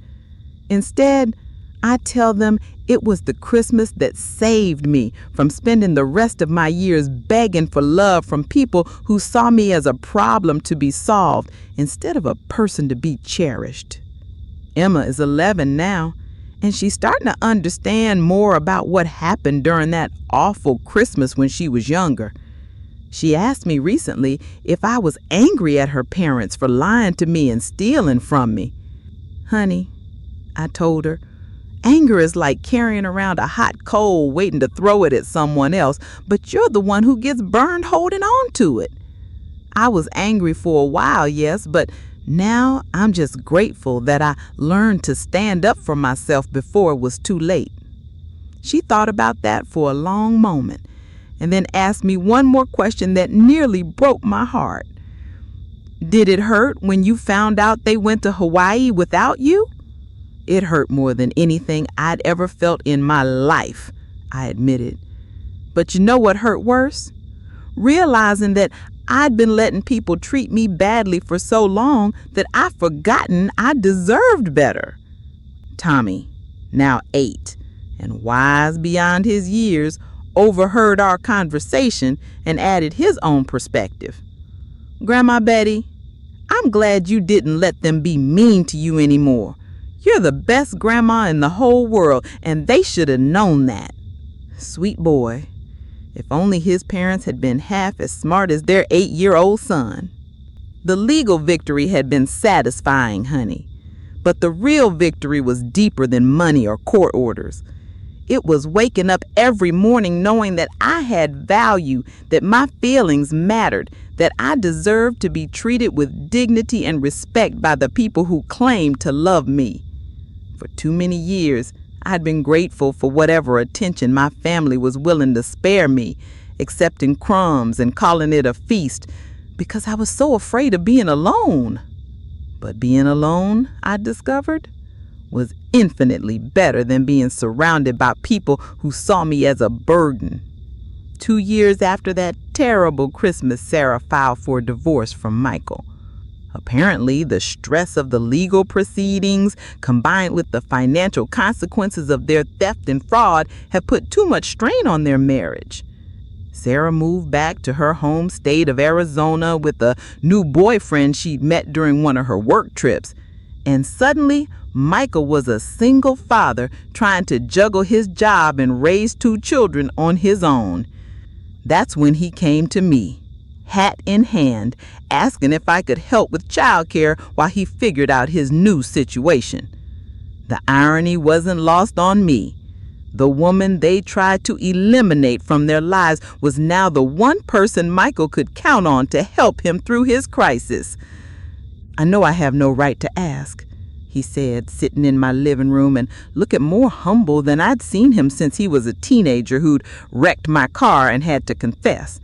Instead, I tell them it was the Christmas that saved me from spending the rest of my years begging for love from people who saw me as a problem to be solved instead of a person to be cherished. Emma is 11 now, And she's starting to understand more about what happened during that awful Christmas when she was younger. She asked me recently if I was angry at her parents for lying to me and stealing from me. Honey, I told her, anger is like carrying around a hot coal waiting to throw it at someone else, but you're the one who gets burned holding on to it. I was angry for a while, yes, but now I'm just grateful that I learned to stand up for myself before it was too late. She thought about that for a long moment and then asked me one more question that nearly broke my heart. Did it hurt when you found out they went to Hawaii without you? It hurt more than anything I'd ever felt in my life, I admitted. But you know what hurt worse? Realizing that I'd been letting people treat me badly for so long that I'd forgotten I deserved better. Tommy, now 8, and wise beyond his years, overheard our conversation and added his own perspective. Grandma Betty, I'm glad you didn't let them be mean to you anymore. You're the best grandma in the whole world, and they should have known that. Sweet boy. If only his parents had been half as smart as their 8-year-old son. The legal victory had been satisfying, honey. But the real victory was deeper than money or court orders. It was waking up every morning knowing that I had value, that my feelings mattered, that I deserved to be treated with dignity and respect by the people who claimed to love me. For too many years, I'd been grateful for whatever attention my family was willing to spare me, accepting crumbs and calling it a feast, because I was so afraid of being alone. But being alone, I discovered, was infinitely better than being surrounded by people who saw me as a burden. 2 years after that terrible Christmas, Sarah filed for divorce from Michael. Apparently, the stress of the legal proceedings, combined with the financial consequences of their theft and fraud, had put too much strain on their marriage. Sarah moved back to her home state of Arizona with a new boyfriend she'd met during one of her work trips. And suddenly, Michael was a single father trying to juggle his job and raise 2 children on his own. That's when he came to me, hat in hand, asking if I could help with childcare while he figured out his new situation. The irony wasn't lost on me. The woman they tried to eliminate from their lives was now the one person Michael could count on to help him through his crisis. I know I have no right to ask, he said, sitting in my living room and looking more humble than I'd seen him since he was a teenager who'd wrecked my car and had to confess.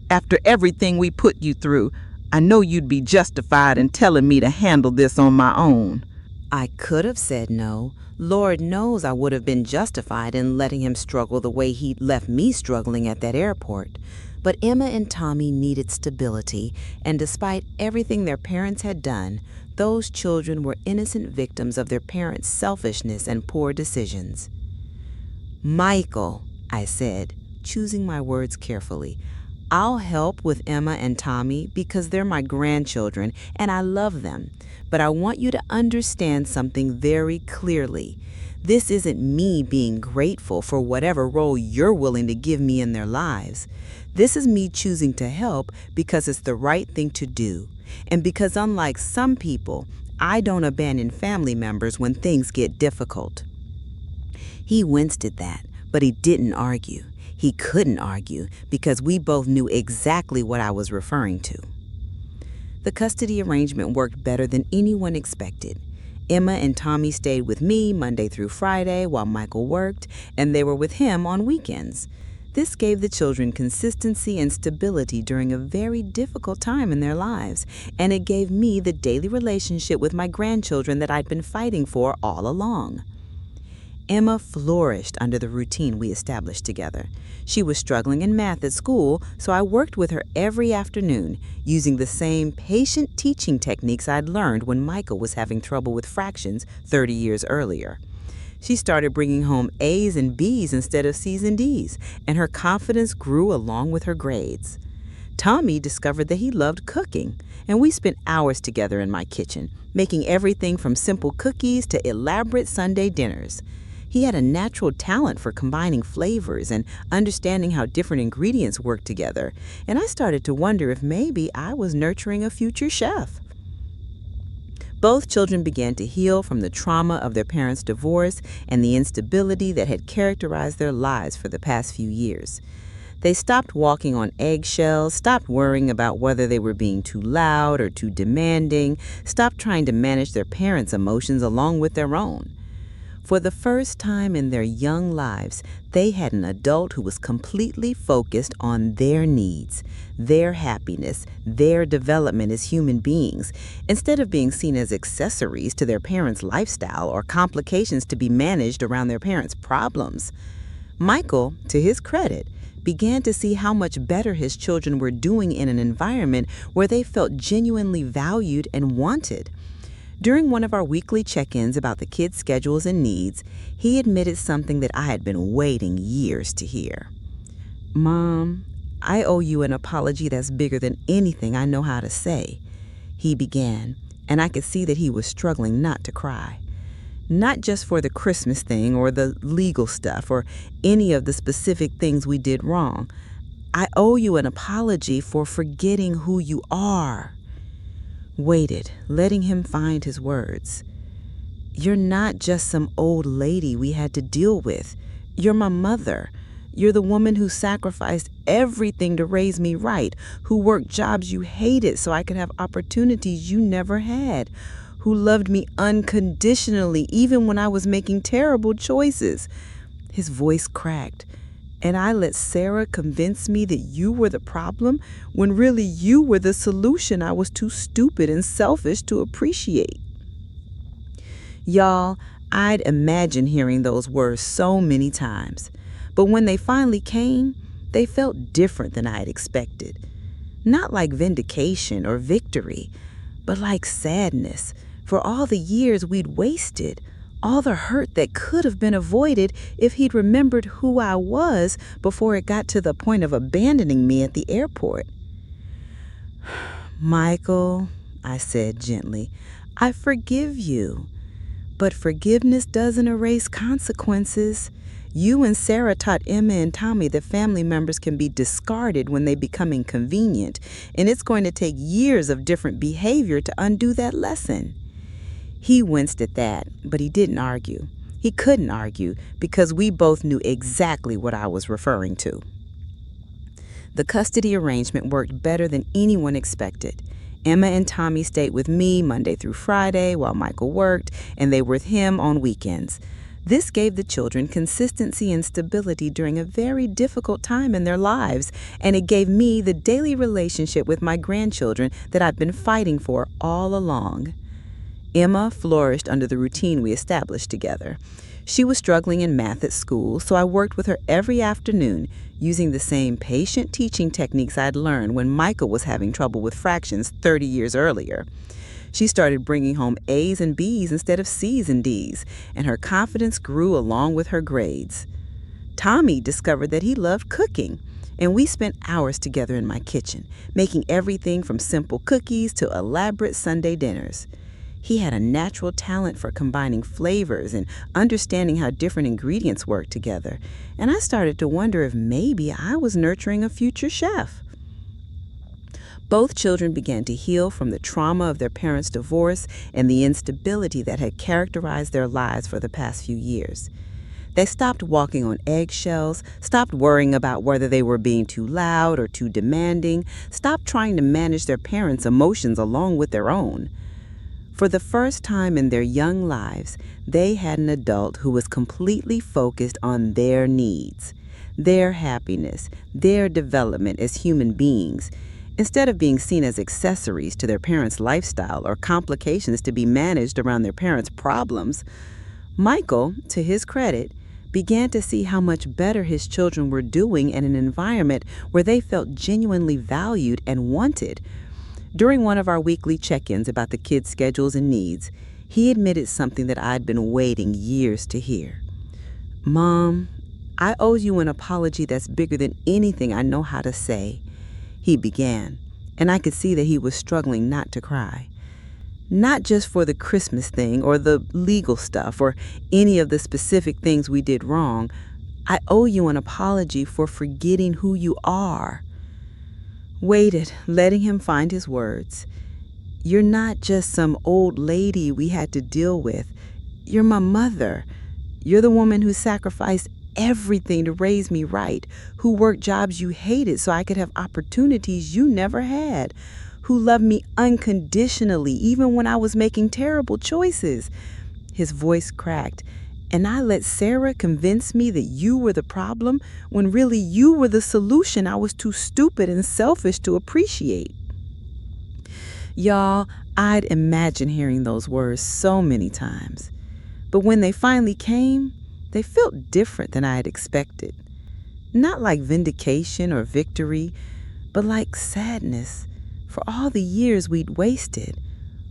After everything we put you through, I know you'd be justified in telling me to handle this on my own. I could have said no. Lord knows I would have been justified in letting him struggle the way he'd left me struggling at that airport. But Emma and Tommy needed stability, and despite everything their parents had done, those children were innocent victims of their parents' selfishness and poor decisions. Michael, I said, choosing my words carefully, I'll help with Emma and Tommy because they're my grandchildren and I love them. But I want you to understand something very clearly. This isn't me being grateful for whatever role you're willing to give me in their lives. This is me choosing to help because it's the right thing to do. And because unlike some people, I don't abandon family members when things get difficult. He winced at that, but he didn't argue. He couldn't argue because we both knew exactly what I was referring to. The custody arrangement worked better than anyone expected. Emma and Tommy stayed with me Monday through Friday while Michael worked, and they were with him on weekends. This gave the children consistency and stability during a very difficult time in their lives, and it gave me the daily relationship with my grandchildren that I'd been fighting for all along. Emma flourished under the routine we established together. She was struggling in math at school, so I worked with her every afternoon, using the same patient teaching techniques I'd learned when Michael was having trouble with fractions 30 years earlier. She started bringing home A's and B's instead of C's and D's, and her confidence grew along with her grades. Tommy discovered that he loved cooking, and we spent hours together in my kitchen, making everything from simple cookies to elaborate Sunday dinners. He had a natural talent for combining flavors and understanding how different ingredients work together, and I started to wonder if maybe I was nurturing a future chef. Both children began to heal from the trauma of their parents' divorce and the instability that had characterized their lives for the past few years. They stopped walking on eggshells, stopped worrying about whether they were being too loud or too demanding, stopped trying to manage their parents' emotions along with their own. For the first time in their young lives, they had an adult who was completely focused on their needs, their happiness, their development as human beings, instead of being seen as accessories to their parents' lifestyle or complications to be managed around their parents' problems. Michael, to his credit, began to see how much better his children were doing in an environment where they felt genuinely valued and wanted. During one of our weekly check-ins about the kids' schedules and needs, he admitted something that I had been waiting years to hear. "Mom, I owe you an apology that's bigger than anything I know how to say," he began, and I could see that he was struggling not to cry. Not just for the Christmas thing or the legal stuff or any of the specific things we did wrong. I owe you an apology for forgetting who you are. Waited, letting him find his words. "You're not just some old lady we had to deal with. You're my mother. You're the woman who sacrificed everything to raise me right, who worked jobs you hated so I could have opportunities you never had, who loved me unconditionally even when I was making terrible choices." His voice cracked. "And I let Sarah convince me that you were the problem when really you were the solution I was too stupid and selfish to appreciate." Y'all, I'd imagined hearing those words so many times, but when they finally came, they felt different than I had expected. Not like vindication or victory, but like sadness for all the years we'd wasted, all the hurt that could have been avoided if he'd remembered who I was before it got to the point of abandoning me at the airport. "Michael," I said gently, "I forgive you. But forgiveness doesn't erase consequences. You and Sarah taught Emma and Tommy that family members can be discarded when they become inconvenient, and it's going to take years of different behavior to undo that lesson." He winced at that, but he didn't argue. He couldn't argue because we both knew exactly what I was referring to. The custody arrangement worked better than anyone expected. Emma and Tommy stayed with me Monday through Friday while Michael worked, and they were with him on weekends. This gave the children consistency and stability during a very difficult time in their lives, and it gave me the daily relationship with my grandchildren that I've been fighting for all along. Emma flourished under the routine we established together. She was struggling in math at school, so I worked with her every afternoon, using the same patient teaching techniques I'd learned when Michael was having trouble with fractions 30 years earlier. She started bringing home A's and B's instead of C's and D's, and her confidence grew along with her grades. Tommy discovered that he loved cooking, and we spent hours together in my kitchen, making everything from simple cookies to elaborate Sunday dinners. He had a natural talent for combining flavors and understanding how different ingredients work together, and I started to wonder if maybe I was nurturing a future chef. Both children began to heal from the trauma of their parents' divorce and the instability that had characterized their lives for the past few years. They stopped walking on eggshells, stopped worrying about whether they were being too loud or too demanding, stopped trying to manage their parents' emotions along with their own. For the first time in their young lives, they had an adult who was completely focused on their needs, their happiness, their development as human beings, instead of being seen as accessories to their parents' lifestyle or complications to be managed around their parents' problems. Michael, to his credit, began to see how much better his children were doing in an environment where they felt genuinely valued and wanted. During one of our weekly check-ins about the kids' schedules and needs, he admitted something that I'd been waiting years to hear. "Mom, I owe you an apology that's bigger than anything I know how to say." he began, and I could see that he was struggling not to cry. Not just for the Christmas thing or the legal stuff or any of the specific things we did wrong. I owe you an apology for forgetting who you are. Waited, letting him find his words. You're not just some old lady we had to deal with. You're my mother. You're the woman who sacrificed everything to raise me right, who worked jobs you hated so I could have opportunities you never had, who loved me unconditionally even when I was making terrible choices. His voice cracked. And I let Sarah convince me that you were the problem when really you were the solution I was too stupid and selfish to appreciate. Y'all, I'd imagine hearing those words so many times. But when they finally came, they felt different than I had expected. Not like vindication or victory, but like sadness for all the years we'd wasted.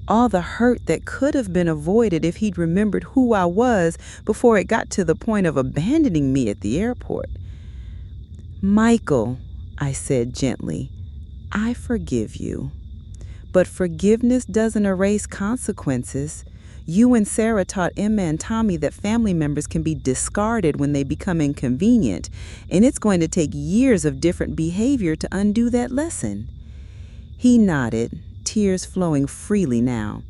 All the hurt that could have been avoided if he'd remembered who I was before it got to the point of abandoning me at the airport. Michael, I said gently, I forgive you. But forgiveness doesn't erase consequences. You and Sarah taught Emma and Tommy that family members can be discarded when they become inconvenient, and it's going to take years of different behavior to undo that lesson. He nodded, tears flowing freely now.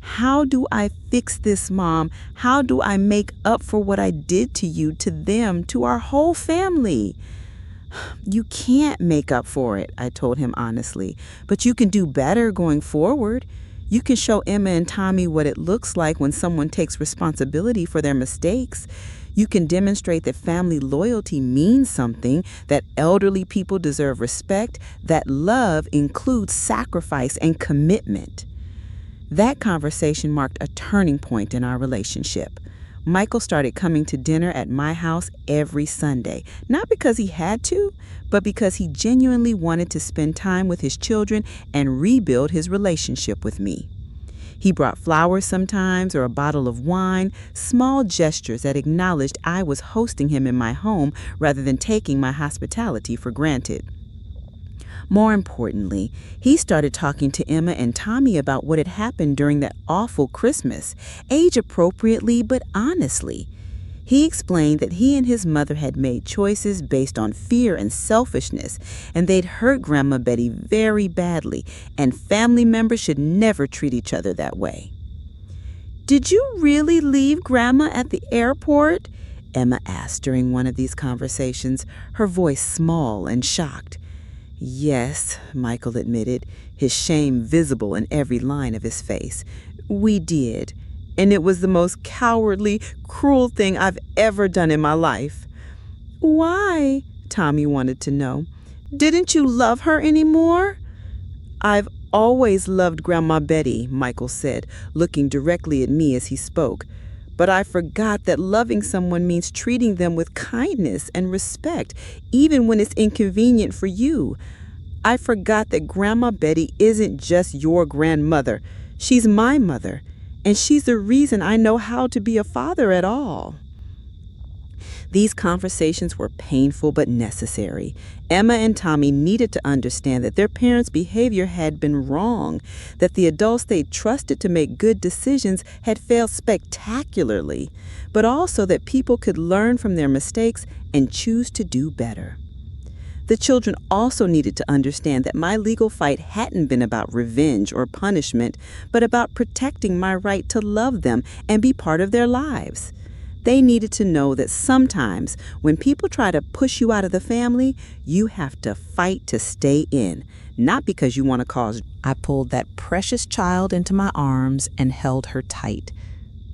How do I fix this, Mom? How do I make up for what I did to you, to them, to our whole family? You can't make up for it, I told him honestly, but you can do better going forward. You can show Emma and Tommy what it looks like when someone takes responsibility for their mistakes. You can demonstrate that family loyalty means something, that elderly people deserve respect, that love includes sacrifice and commitment. That conversation marked a turning point in our relationship. Michael started coming to dinner at my house every Sunday, not because he had to, but because he genuinely wanted to spend time with his children and rebuild his relationship with me. He brought flowers sometimes or a bottle of wine, small gestures that acknowledged I was hosting him in my home rather than taking my hospitality for granted. More importantly, he started talking to Emma and Tommy about what had happened during that awful Christmas, age-appropriately but honestly. He explained that he and his mother had made choices based on fear and selfishness, and they'd hurt Grandma Betty very badly, and family members should never treat each other that way. "Did you really leave Grandma at the airport?" Emma asked during one of these conversations, her voice small and shocked. "Yes," Michael admitted, his shame visible in every line of his face. "We did. And it was the most cowardly, cruel thing I've ever done in my life." "Why?" Tommy wanted to know. "Didn't you love her anymore?" "I've always loved Grandma Betty," Michael said, looking directly at me as he spoke. "But I forgot that loving someone means treating them with kindness and respect, even when it's inconvenient for you. I forgot that Grandma Betty isn't just your grandmother. She's my mother. And she's the reason I know how to be a father at all." These conversations were painful but necessary. Emma and Tommy needed to understand that their parents' behavior had been wrong, that the adults they trusted to make good decisions had failed spectacularly, but also that people could learn from their mistakes and choose to do better. The children also needed to understand that my legal fight hadn't been about revenge or punishment, but about protecting my right to love them and be part of their lives. They needed to know that sometimes when people try to push you out of the family, you have to fight to stay in, not because you want to cause. I pulled that precious child into my arms and held her tight.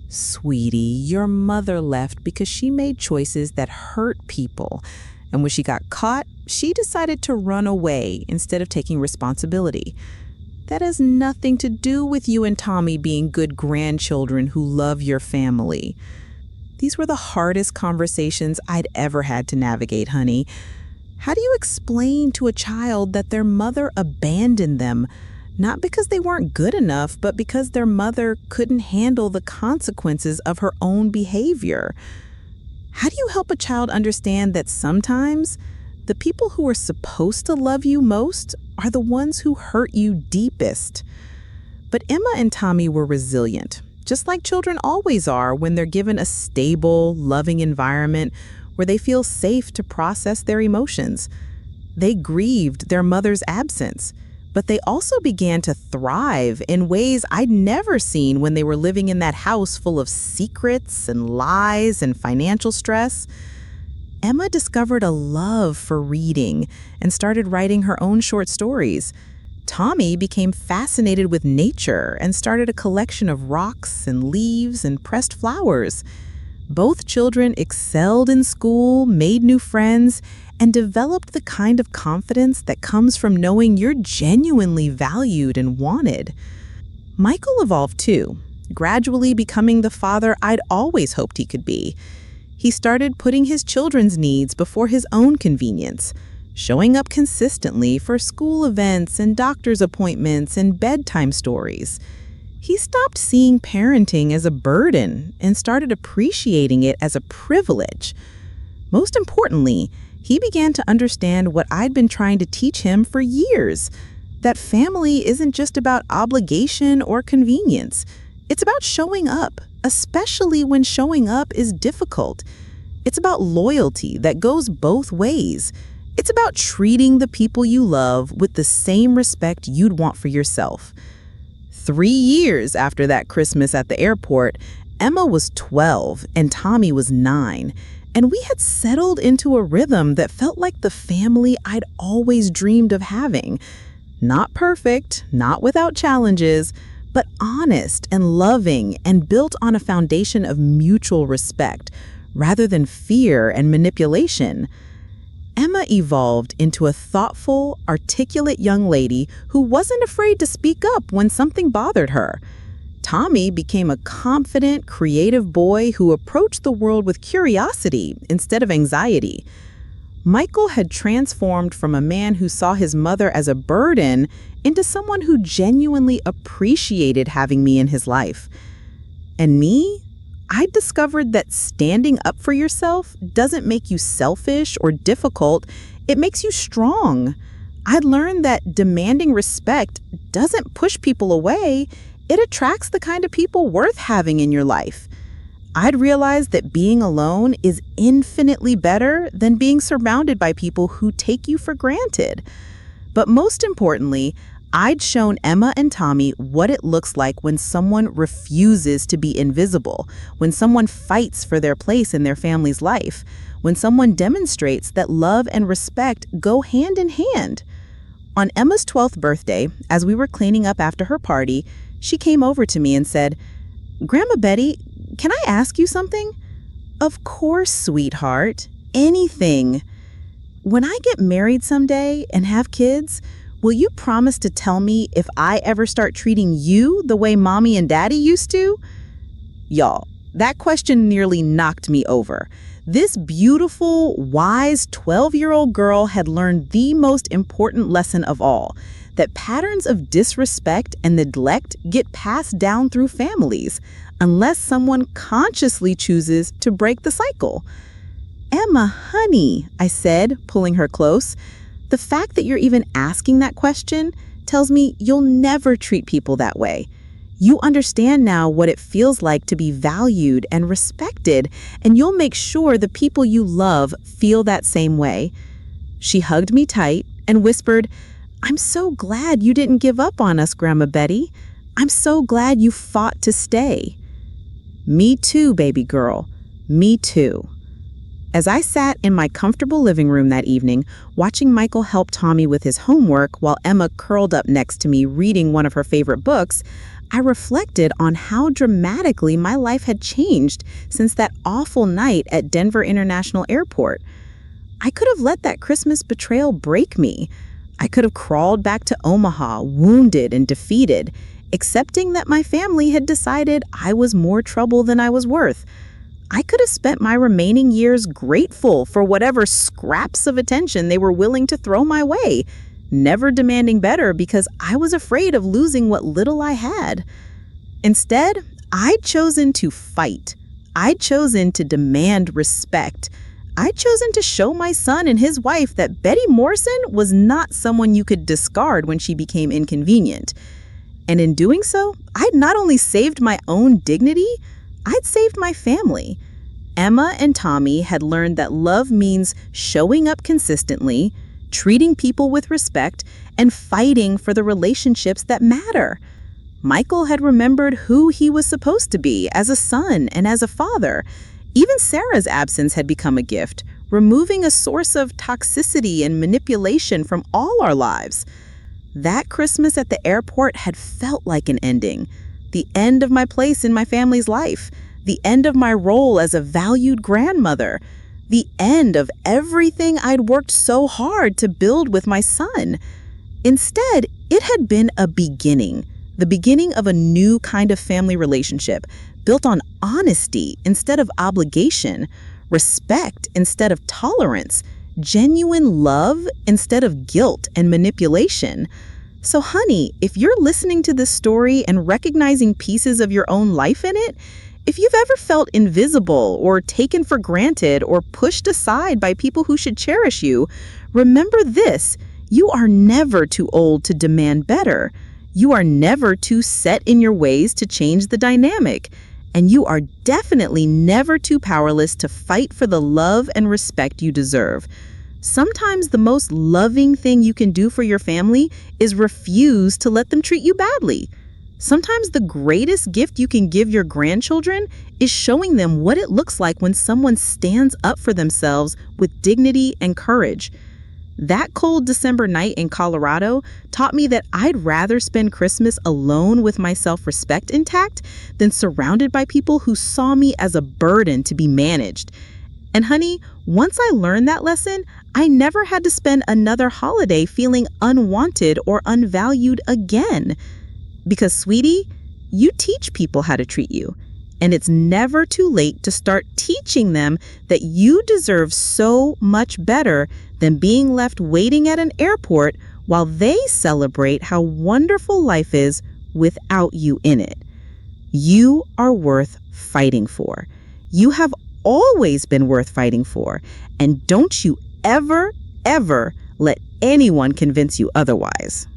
"Sweetie, your mother left because she made choices that hurt people. And when she got caught, she decided to run away instead of taking responsibility. That has nothing to do with you and Tommy being good grandchildren who love your family." These were the hardest conversations I'd ever had to navigate, honey. How do you explain to a child that their mother abandoned them, not because they weren't good enough, but because their mother couldn't handle the consequences of her own behavior? How do you help a child understand that sometimes the people who are supposed to love you most are the ones who hurt you deepest. But Emma and Tommy were resilient, just like children always are when they're given a stable, loving environment where they feel safe to process their emotions. They grieved their mother's absence, but they also began to thrive in ways I'd never seen when they were living in that house full of secrets and lies and financial stress. Emma discovered a love for reading and started writing her own short stories. Tommy became fascinated with nature and started a collection of rocks and leaves and pressed flowers. Both children excelled in school, made new friends, and developed the kind of confidence that comes from knowing you're genuinely valued and wanted. Michael evolved too, gradually becoming the father I'd always hoped he could be. He started putting his children's needs before his own convenience, showing up consistently for school events and doctor's appointments and bedtime stories. He stopped seeing parenting as a burden and started appreciating it as a privilege. Most importantly, he began to understand what I'd been trying to teach him for years, that family isn't just about obligation or convenience. It's about showing up, especially when showing up is difficult. It's about loyalty that goes both ways. It's about treating the people you love with the same respect you'd want for yourself. 3 years after that Christmas at the airport, Emma was 12 and Tommy was 9, and we had settled into a rhythm that felt like the family I'd always dreamed of having. Not perfect, not without challenges, but honest and loving and built on a foundation of mutual respect rather than fear and manipulation. Emma evolved into a thoughtful, articulate young lady who wasn't afraid to speak up when something bothered her. Tommy became a confident, creative boy who approached the world with curiosity instead of anxiety. Michael had transformed from a man who saw his mother as a burden into someone who genuinely appreciated having me in his life. And me? I discovered that standing up for yourself doesn't make you selfish or difficult, it makes you strong. I'd learned that demanding respect doesn't push people away, it attracts the kind of people worth having in your life. I'd realized that being alone is infinitely better than being surrounded by people who take you for granted. But most importantly, I'd shown Emma and Tommy what it looks like when someone refuses to be invisible, when someone fights for their place in their family's life, when someone demonstrates that love and respect go hand in hand. On Emma's 12th birthday, as we were cleaning up after her party, she came over to me and said, "Grandma Betty, can I ask you something?" "Of course, sweetheart. Anything." "When I get married someday and have kids, will you promise to tell me if I ever start treating you the way Mommy and Daddy used to?" Y'all, that question nearly knocked me over. This beautiful, wise 12-year-old girl had learned the most important lesson of all, that patterns of disrespect and neglect get passed down through families, unless someone consciously chooses to break the cycle. "Emma, honey," I said, pulling her close, "the fact that you're even asking that question tells me you'll never treat people that way. You understand now what it feels like to be valued and respected, and you'll make sure the people you love feel that same way." She hugged me tight and whispered, "I'm so glad you didn't give up on us, Grandma Betty. I'm so glad you fought to stay." Me too, baby girl. Me too. As I sat in my comfortable living room that evening, watching Michael help Tommy with his homework while Emma curled up next to me reading one of her favorite books, I reflected on how dramatically my life had changed since that awful night at Denver International Airport. I could have let that Christmas betrayal break me. I could have crawled back to Omaha, wounded and defeated, accepting that my family had decided I was more trouble than I was worth. I could have spent my remaining years grateful for whatever scraps of attention they were willing to throw my way, never demanding better because I was afraid of losing what little I had. Instead, I'd chosen to fight. I'd chosen to demand respect. I'd chosen to show my son and his wife that Betty Morrison was not someone you could discard when she became inconvenient. And in doing so, I'd not only saved my own dignity, I'd saved my family. Emma and Tommy had learned that love means showing up consistently, treating people with respect, and fighting for the relationships that matter. Michael had remembered who he was supposed to be as a son and as a father. Even Sarah's absence had become a gift, removing a source of toxicity and manipulation from all our lives. That Christmas at the airport had felt like an ending, the end of my place in my family's life, the end of my role as a valued grandmother, the end of everything I'd worked so hard to build with my son. Instead, it had been a beginning, the beginning of a new kind of family relationship, built on honesty instead of obligation, respect instead of tolerance, genuine love instead of guilt and manipulation. So, honey, if you're listening to this story and recognizing pieces of your own life in it, if you've ever felt invisible or taken for granted or pushed aside by people who should cherish you, remember this: you are never too old to demand better. You are never too set in your ways to change the dynamic. And you are definitely never too powerless to fight for the love and respect you deserve. Sometimes the most loving thing you can do for your family is refuse to let them treat you badly. Sometimes the greatest gift you can give your grandchildren is showing them what it looks like when someone stands up for themselves with dignity and courage. That cold December night in Colorado taught me that I'd rather spend Christmas alone with my self-respect intact than surrounded by people who saw me as a burden to be managed. And honey, once I learned that lesson, I never had to spend another holiday feeling unwanted or unvalued again. Because, sweetie, you teach people how to treat you. And it's never too late to start teaching them that you deserve so much better than being left waiting at an airport while they celebrate how wonderful life is without you in it. You are worth fighting for. You have always been worth fighting for. And don't you ever, ever let anyone convince you otherwise.